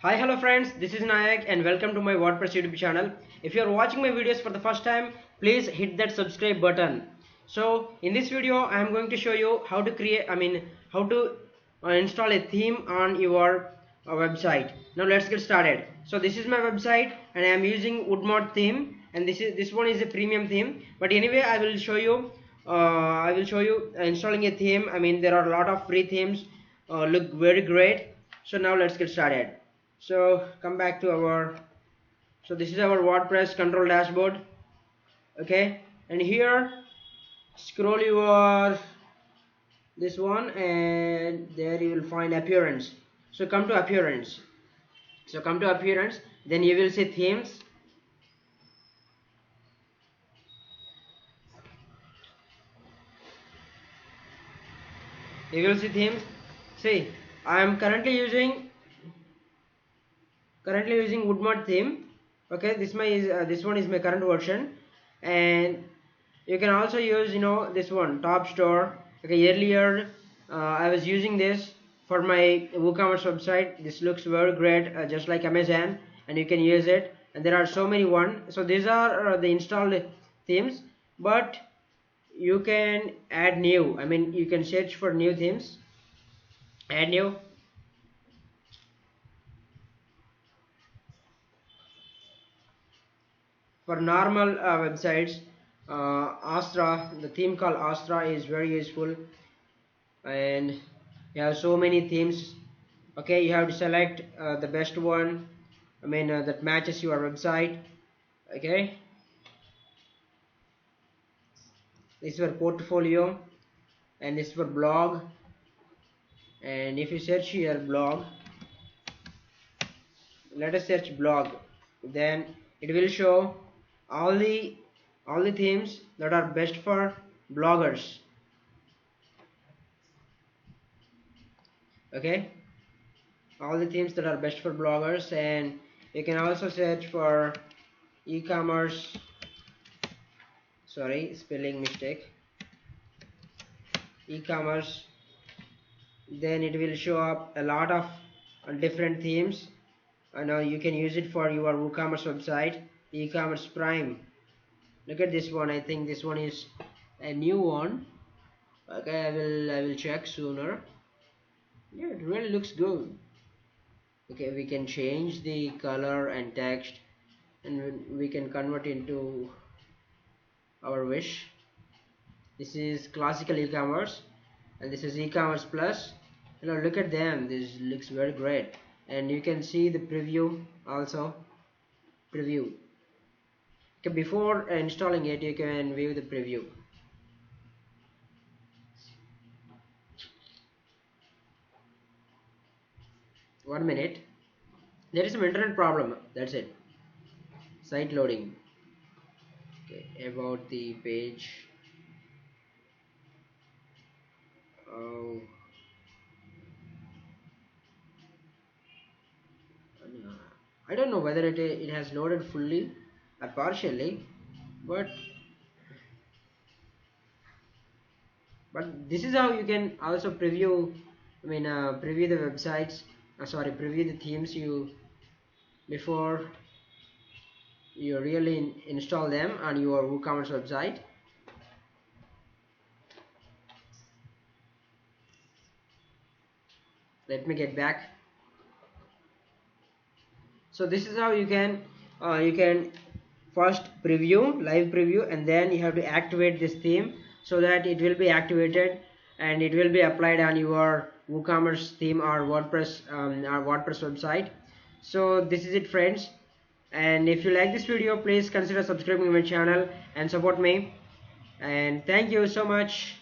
Hi, hello friends, this is Nayak and welcome to my Wordpress YouTube channel. If you are watching my videos for the first time, please hit that subscribe button. So in this video I am going to show you how to install a theme on your website. Now let's get started. So this is my website and I am using Woodmod theme, and this one is a premium theme, but anyway I will show you installing a theme. There are a lot of free themes, look very great. So now let's get started. So come back to this is our WordPress control dashboard. Okay, and here scroll your this one and there you will find appearance. So come to appearance. Then you will see themes. See, I am currently using Woodmod theme. Okay, this one is my current version, and you can also use this one, top store. Okay, earlier I was using this for my WooCommerce website. This looks very great, just like Amazon, and you can use it, and there are so many so these are the installed themes, but you can add new. You can search for new themes, add new. For normal websites, Astra, the theme called Astra is very useful, and you have so many themes. Okay, you have to select the best one, that matches your website. Okay, this is for portfolio, and this is for blog. And if you search here blog, let us search blog, then it will show all the themes that are best for bloggers. Okay, all the themes that are best for bloggers. And you can also search for e-commerce, sorry, spelling mistake, e-commerce. Then it will show up a lot of different themes. Now you can use it for your WooCommerce website. E-commerce Prime, look at this one. I think this one is a new one. Okay, I will check sooner. Yeah, it really looks good. Okay, we can change the color and text, and we can convert into our wish. This is classical e-commerce, and this is e-commerce plus. Look at them, this looks very great. And you can see the preview also. Preview. Okay, before installing it, you can view the preview. One minute, there is some internet problem, that's it. Site loading. Okay, about the page. Oh, I don't know whether it has loaded fully or partially, but this is how you can also preview. Preview the websites. Preview the themes before you really install them on your WooCommerce website. Let me get back. So this is how you can first live preview, and then you have to activate this theme so that it will be activated and it will be applied on your WooCommerce theme or WordPress website. So this is it, friends, and if you like this video, please consider subscribing to my channel and support me, and thank you so much.